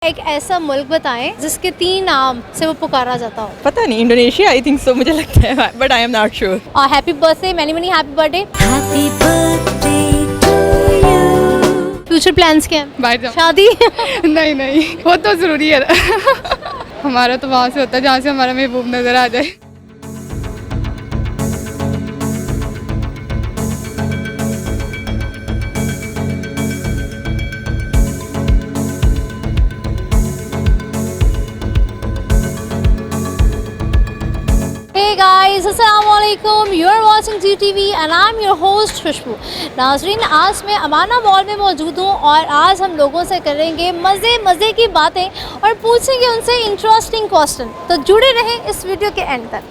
एक ऐसा मुल्क बताएं जिसके 3 नाम से वो पुकारा जाता हो। पता नहीं, इंडोनेशिया आई थिंक सो, मुझे लगता है, but I am not sure. और happy birthday, many many happy birthday. Future plans क्या हैं? बाहर जाओ। शादी? नहीं नहीं, वो तो ज़रूरी है। हमारा तो वहाँ से होता है जहाँ से हमारा महबूब नज़र आ जाए। Hey guys, Assalamualaikum. You are watching GTV and I'm your host खुशबू। नाजरीन, आज मैं अमाना मॉल में मौजूद हूँ और आज हम लोगों से करेंगे मज़े की बातें और पूछेंगे उनसे इंटरेस्टिंग क्वेश्चन। तो जुड़े रहें इस वीडियो के एंड तक।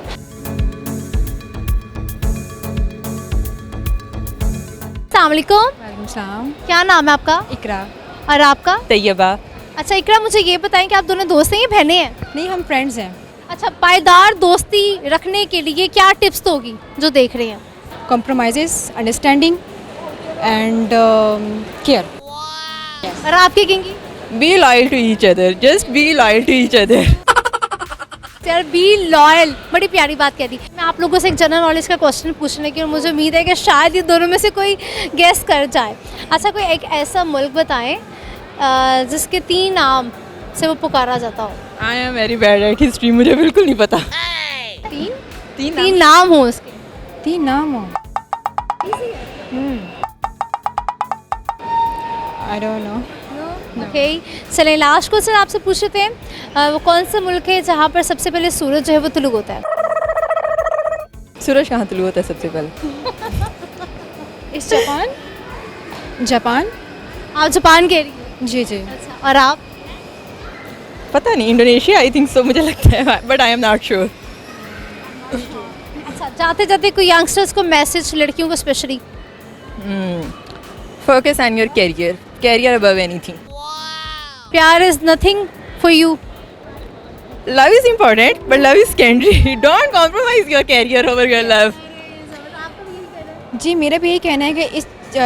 अस्सलामुअलैकुम। क्या नाम है आपका? इकरा। और आपका? तैयबा। अच्छा इकरा, मुझे ये बताएं कि आप दोनों दोस्त हैं या बहनें हैं? नहीं, हम फ्रेंड्स हैं। अच्छा, पायदार दोस्ती रखने के लिए क्या टिप्स दोगी जो देख रहे हैं? Compromises, understanding and care. और आप क्या कहेंगी? Be loyal to each other, just be loyal to each other. यार बी लॉयल, बड़ी प्यारी बात कह दी। मैं आप लोगों से एक जनरल नॉलेज का क्वेश्चन पूछने की और मुझे उम्मीद है कि शायद ये दोनों में से कोई गेस कर जाए। अच्छा, कोई एक ऐसा मुल्क बताएं जिसके 3 नाम से वो पुकारा जाता हो। I am very bad at history, मुझे बिल्कुल नहीं पता। तीन नाम हो उसके। 3 नाम हो। आई डोंट नो। ओके, चलें लास्ट क्वेश्चन आपसे पूछ रहे थे, वो कौन सा मुल्क है जहाँ पर सबसे पहले सूरज जो है वो तुलू होता है? सूरज कहाँ तुलू होता है सबसे पहले? इस जापान। जापान। आप जापान कह रही हैं? जी जी। अच्छा, और आप? पता नहीं, इंडोनेशिया आई थिंक सो, मुझे लगता है, but I am not sure. अच्छा, जाते जाते कोई यंगस्टर्स को मैसेज, लड़कियों को specially? Focus on your career, career above anything. प्यार is nothing for you. Love is important but love is secondary. Don't compromise your career over your love. जी, मेरा भी यही कहना है कि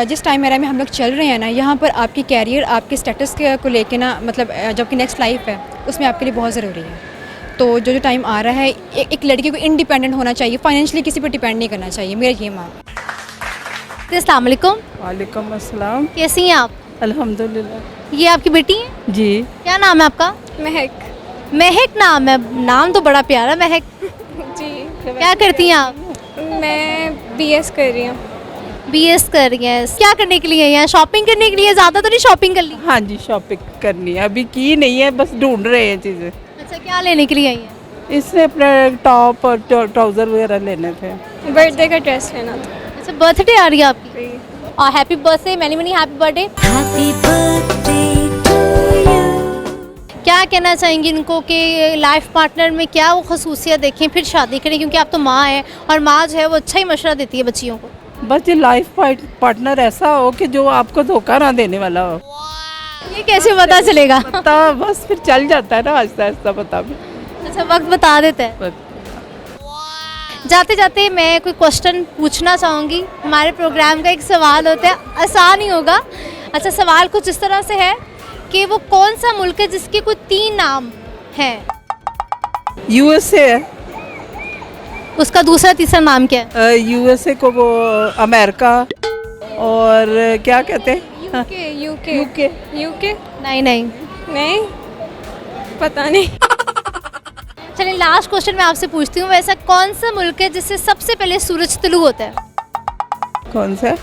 जिस टाइम एरा में हम लोग चल रहे हैं ना, यहाँ पर आपकी कैरियर, आपके स्टेटस को लेके ना, मतलब जो आपकी नेक्स्ट लाइफ है उसमें आपके लिए बहुत ज़रूरी है। तो जो टाइम आ रहा है, एक लड़की को इंडिपेंडेंट होना चाहिए, फाइनेंशियली किसी पर डिपेंड नहीं करना चाहिए, मेरा ये मान। अस्सलाम वालेकुम। वालेकुम अस्सलाम। कैसी हैं आप? अल्हम्दुलिल्लाह। ये आपकी बेटी है? जी। क्या नाम है आपका? महक। महक नाम है, नाम तो बड़ा प्यारा, महक। जी। क्या करती हैं आप? मैं BS कर रही हूँ। BS कर रही हैं। क्या करने के लिए हैं? शॉपिंग करने के लिए? ज़्यादा तो नहीं शॉपिंग कर ली? हाँ जी, शॉपिंग करनी है, अभी की नहीं है, बस ढूंढ रहे हैं चीज़ें। अच्छा, क्या लेने के लिए आई हैं? इससे अपने टॉप और ट्राउज़र वगैरह लेने थे। बर्थडे का ड्रेस लेना था। अच्छा, बर्थडे आ रही है आपकी? और happy birthday, many many happy birthday. क्या कहना चाहेंगी इनको कि लाइफ पार्टनर में क्या वो खसूसियत देखें फिर शादी करें, क्योंकि आप तो माँ हैं और माँ जो है वो अच्छा ही मशवरा देती है बच्चियों को। बस ये लाइफ पार्टनर ऐसा हो कि जो आपको धोखा ना देने वाला हो। ये कैसे पता चलेगा? पता बस फिर चल जाता है ना, आहिस्ता आहिस्ता पता भी। अच्छा, वक्त बता देता है। जाते जाते मैं कोई क्वेश्चन पूछना चाहूँगी। हमारे प्रोग्राम का एक सवाल होता है, आसान ही होगा। अच्छा, सवाल कुछ इस तरह से है कि वो कौन सा मुल्क है जिसके कोई 3 नाम हैं? USA है। उसका दूसरा तीसरा नाम क्या है? USA को वो अमेरिका और क्या कहते हैं? UK। नहीं नहीं नहीं, पता नहीं। चलिए लास्ट क्वेश्चन मैं आपसे पूछती हूँ, वैसा कौन सा मुल्क है जिससे सबसे पहले सूरज तुलू होता है? कौन सा?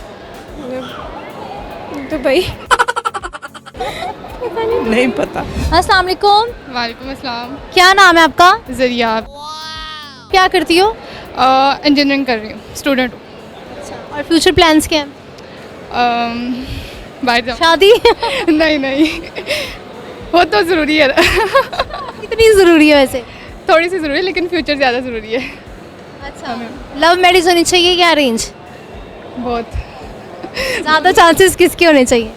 दुबई। नहीं पता। अस्सलाम वालेकुम। वालेकुम अस्सलाम। क्या नाम है आपका? ज़रिया। क्या करती हो? इंजीनियरिंग कर रही हूँ, स्टूडेंट हूँ। और फ्यूचर प्लान्स क्या हैं? बाहर जाओ। शादी? नहीं नहीं, वो तो ज़रूरी है। कितनी ज़रूरी है वैसे? थोड़ी सी ज़रूरी है, लेकिन फ्यूचर ज़्यादा ज़रूरी है। अच्छा, लव मैरिज होनी चाहिए या अरेंज? बहुत। ज़्यादा चांसेस किसके होने चाहिए?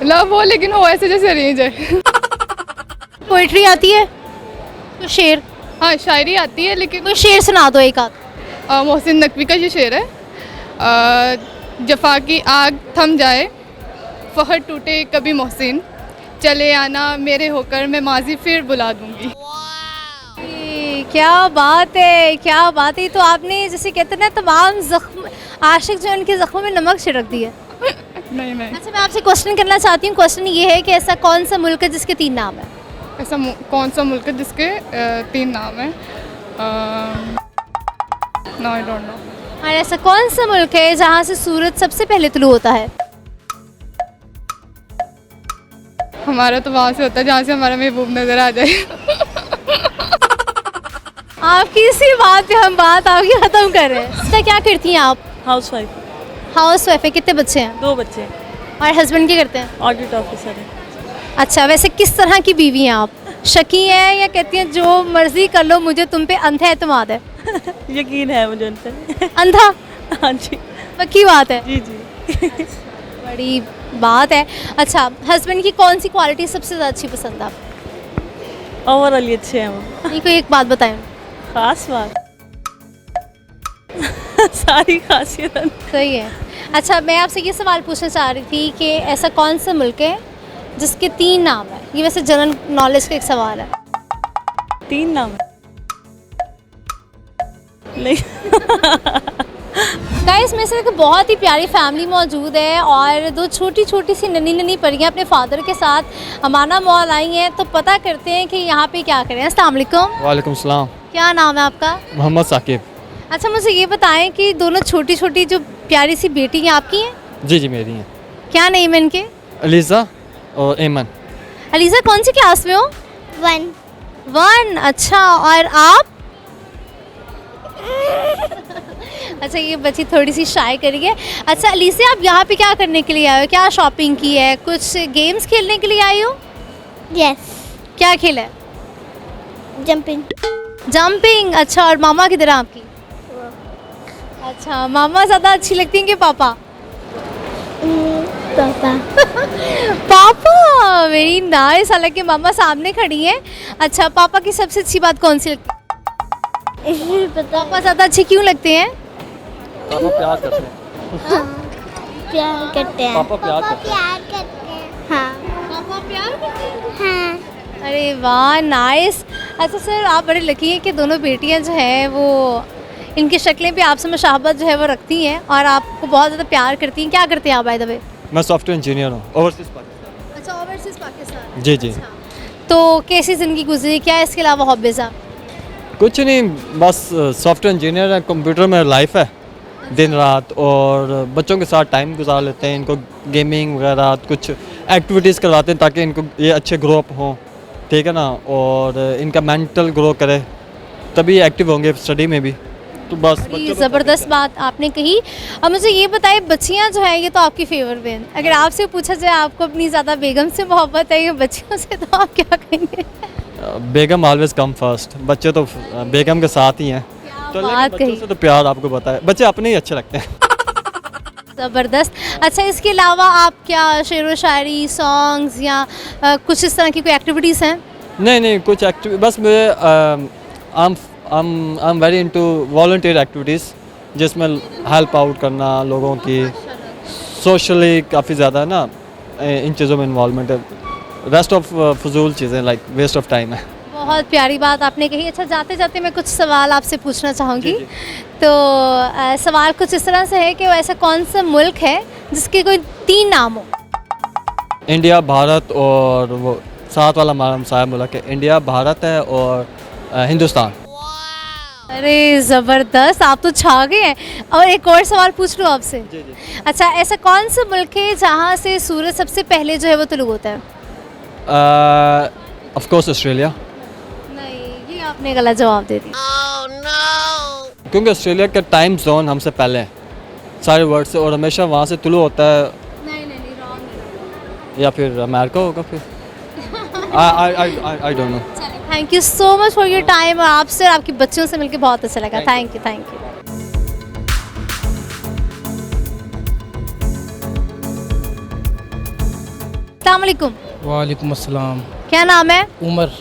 लव हो, लेकिन हो ऐसे जैसे अरेंज है। पोइट्री आती है? तो शेर? हाँ, शायरी आती है, लेकिन कोई शेर सुना दो एक आध। मोहसिन नकवी का ये शेर है, जफ़ा की आग थम जाए, फहर टूटे कभी मोहसिन, चले आना मेरे होकर, मैं माजी फिर बुला दूंगी। क्या बात है, क्या बात है। तो आपने जैसे कहते हैं ना, तमाम जख्म आशिक जो उनके जख्मों में नमक छिड़क दिया। नहीं नहीं, अच्छा, मैं आपसे क्वेश्चन करना चाहती हूँ। क्वेश्चन ये है कि ऐसा कौन सा मुल्क है जिसके 3 नाम है? ऐसा कौन सा मुल्क है जिसके 3 नाम है? No, I don't know. और ऐसा कौन सा मुल्क है जहाँ से सूरज सबसे पहले तुलू होता है? हमारा तो वहाँ से होता है जहाँ से हमारा महबूब नजर आ जाए। आपकी इसी बात पे हम बात आपकी ख़त्म कर रहे हैं। सिस्टर, क्या करती हैं आप? हाउस वाइफ, हाउस वाइफ है। कितने बच्चे हैं? 2 बच्चे, और हस्बैंड क्या करते हैं? ऑडिट ऑफिसर है। अच्छा, वैसे किस तरह की बीवी हैं आप? शकी हैं या कहती हैं जो मर्जी कर लो, मुझे तुम पे अंधा एतमाद है? यकीन है मुझे उन पे। अंधा? हाँ जी, पक्की बात है। जी जी। बड़ी बात है। अच्छा, हस्बैंड की कौन सी क्वालिटी सबसे ज़्यादा अच्छी पसंद है आपको? ओवरऑल अच्छे हैं वो। नहीं, कोई एक बात बताएं। खास बात सारी खासियत। सही है। अच्छा, मैं आपसे ये सवाल पूछना चाह रही थी कि ऐसा कौन सा मुल्क है जिसके 3 नाम है? ये वैसे जनरल नॉलेज का एक सवाल है। 3 नाम है? नहीं। गाइस, मेरे साथ एक बहुत ही प्यारी फैमिली मौजूद है और 2 छोटी छोटी सी नन्ही नन्ही परियां अपने फादर के साथ अमाना मॉल आई हैं। तो पता करते हैं कि यहाँ पे क्या करें। अस्सलाम वालेकुम। वालेकुम सलाम। क्या नाम है आपका? मोहम्मद साकिब। अच्छा, मुझे ये बताएं कि दोनों छोटी छोटी जो प्यारी सी बेटी हैं आपकी हैं? जी जी मेरी हैं। क्या नेम है इनके? अलीज़ा और एमन। अलीज़ा कौन सी क्लास में हो? 1। अच्छा, और आप? अच्छा, ये बच्ची थोड़ी सी शाय करी है। अच्छा अलीज़ा, आप यहाँ पे क्या करने के लिए आए हो? क्या शॉपिंग की है? कुछ गेम्स खेलने के लिए आई हो? यस, क्या खेला है? जंपिंग। जंपिंग। अच्छा, और मामा किधर है आपकी? अच्छा, मामा ज़्यादा अच्छी लगती हैं कि पापा? पापा। पापा, वेरी नाइस। हालांकि मामा सामने खड़ी हैं। अच्छा, पापा की सबसे अच्छी बात कौन सी लगती है? पापा ज़्यादा अच्छे क्यों लगते हैं? पापा प्यार करते हैं। प्यार करते हैं। पापा प्यार करते हैं। प्यार करते हैं। हाँ पापा प्यार करते हैं। हाँ। अरे वाह, नाइस। अच्छा सर, आप बड़े लकी हैं कि दोनों बेटियां जो हैं वो इनकी शक्लें भी आपसे मुशाबहत जो है वो रखती हैं और आपको बहुत ज़्यादा प्यार करती हैं। क्या करते हैं आप बाय द वे? मैं सॉफ्टवेयर इंजीनियर हूँ, ओवरसीज़ पाकिस्तान। अच्छा, ओवरसीज़ पाकिस्तान। जी जी। तो कैसी ज़िंदगी गुजरी? क्या इसके अलावा हॉबीज़ आप? कुछ नहीं, बस सॉफ्टवेयर इंजीनियर है, कंप्यूटर में लाइफ है दिन रात, और बच्चों के साथ टाइम गुजार लेते हैं। इनको गेमिंग वगैरह कुछ एक्टिविटीज़ करवाते हैं ताकि इनको ये अच्छे ग्रो अप हों, ठीक है ना, और इनका मेंटल ग्रो करे, तभी एक्टिव होंगे स्टडी में भी। तो बस बड़ी ज़बरदस्त बात आपने कही। अब मुझे ये बताइए, बच्चियाँ जो है ये तो आपकी फेवर में, अगर आपसे पूछा जाए आपको अपनी ज़्यादा बेगम से मोहब्बत है या बच्चियों से, तो आप क्या कहेंगे? बेगम ऑलवेज कम फर्स्ट। बच्चे तो बेगम के साथ ही हैं, तो लेकिन बात बच्चों कही। से तो प्यार आपको पता है, बच्चे अपने ही अच्छे लगते हैं। ज़बरदस्त। अच्छा, इसके अलावा आप क्या शेर व शायरी, सॉन्ग्स या कुछ इस तरह की कोई एक्टिविटीज़ हैं? नहीं नहीं, कुछ एक्टिव बस मुझे I am very into volunteer activities, जिसमें हेल्प आउट करना लोगों की, सोशली काफ़ी ज़्यादा ना इन चीज़ों में इन्वॉल्वमेंट है। रेस्ट ऑफ फजूल चीज़ें लाइक वेस्ट ऑफ टाइम है। बहुत प्यारी बात आपने कही। अच्छा, जाते जाते मैं कुछ सवाल आपसे पूछना चाहूँगी। जी, जी। तो सवाल कुछ इस तरह से है कि वो ऐसा कौन सा मुल्क है जिसके कोई 3 नाम हो? इंडिया, भारत और वो साथ वाला हमारा हमसाया मुल्क है। इंडिया, भारत है और हिंदुस्तान। अरे ज़बरदस्त, आप तो छा गए हैं। और एक और सवाल पूछ लूँ आपसे? जी जी। अच्छा, ऐसा कौन सा मुल्क है जहाँ से सूरज सबसे पहले जो है वो तुलू होता है? ऑफ कोर्स ऑस्ट्रेलिया, नहीं, ये आपने गलत जवाब दे दिया। क्योंकि ऑस्ट्रेलिया का टाइम जोन हमसे पहले है सारे वर्ल्ड से, और हमेशा वहाँ से तुलू होता है। नहीं, रॉन्ग। या फिर अमेरिका होगा फिर। आई don't no. Thank you so much for your time. और आपसे और आपकी बच्चियों से मिलकर बहुत अच्छा लगा। Thank you, thank you. अस्सलाम वालेकुम। वालेकुम अस्सलाम। क्या नाम है? उमर।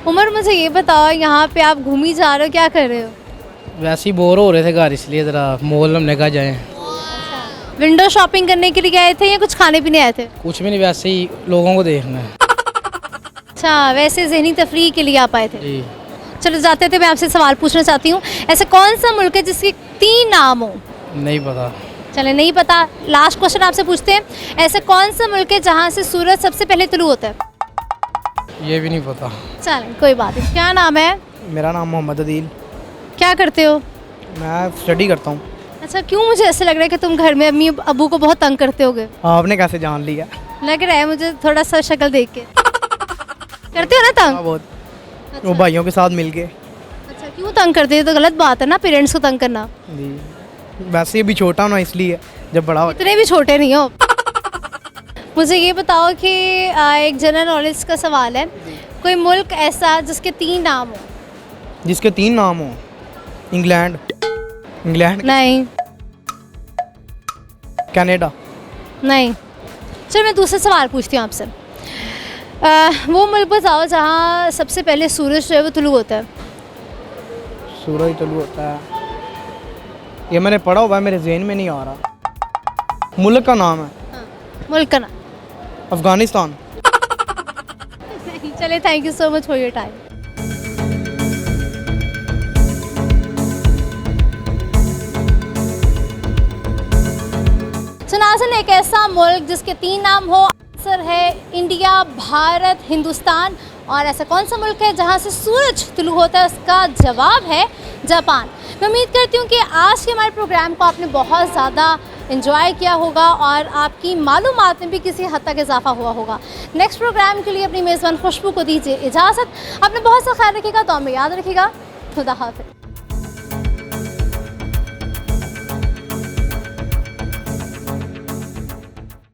उमर, मुझे ये बताओ, यहाँ पे आप घूमी जा रहे हो, क्या कर रहे हो? वैसे ही बोर हो रहे थे घर, इसलिए ज़रा मॉल हमने कहा जाएं। विंडो शॉपिंग करने के लिए गए थे या कुछ खाने पीने आए थे? कुछ भी नहीं, वैसे ही लोगों को देखना है। अच्छा, वैसे ज़हनी तफरीह के लिए आप आए थे। जी चलो जाते थे, मैं आपसे सवाल पूछना चाहती हूँ, ऐसा कौन सा मुल्क है जिसके 3 नाम हो? नहीं पता। चले नहीं पता, लास्ट क्वेश्चन आपसे पूछते हैं, ऐसा कौन सा मुल्क है जहाँ से सूरज सबसे पहले तुलू होता है? ये भी नहीं पता। चलें कोई बात नहीं। क्या नाम है? मेरा नाम मोहम्मद अदील। क्या करते हो? मैं स्टडी करता हूँ। अच्छा, क्यों मुझे ऐसे लग रहा है कि तुम घर में अम्मी अबू को बहुत तंग करते होगे? आपने कैसे जान लिया? लग रहा है मुझे थोड़ा सा शक्ल देख के। करते हो ना तंग? हाँ बहुत। वो भाइयों के साथ मिल के। अच्छा, क्यों तंग करते हो? तो गलत बात है ना पेरेंट्स को तंग करना। जी वैसे भी छोटा हूँ ना, इसलिए जब बड़ा हो। इतने भी छोटे नहीं हो। मुझे ये बताओ कि एक जनरल नॉलेज का सवाल है, कोई मुल्क ऐसा जिसके 3 नाम हो? जिसके 3 नाम हो? इंग्लैंड। इंग्लैंड नहीं कनाडा। नहीं। चलो मैं दूसरा सवाल पूछती हूँ आपसे। वो मुल्क बताओ जहाँ सबसे पहले सूरज जो है वो तुलू होता है। सूरज तुलू होता है, ये मैंने पढ़ा हुआ है, मेरे जहन में नहीं आ रहा। मुल्क का नाम है? मुल्क का नाम? अफगानिस्तान। नहीं। चले, thank you so much for your time. नाज़रीन, एक ऐसा मुल्क जिसके 3 नाम हो, आंसर है इंडिया, भारत, हिंदुस्तान। और ऐसा कौन सा मुल्क है जहां से सूरज तुलू होता है? उसका जवाब है जापान। मैं उम्मीद करती हूँ कि आज के हमारे प्रोग्राम को आपने बहुत ज़्यादा एंजॉय किया होगा और आपकी मालूमात में भी किसी हद तक इजाफा हुआ होगा। नेक्स्ट प्रोग्राम के लिए अपनी मेज़बान खुशबू को दीजिए इजाज़त। आपने बहुत सा ख्याल रखिएगा, तो हमें याद रखिएगा। खुदा हाफ़िज़।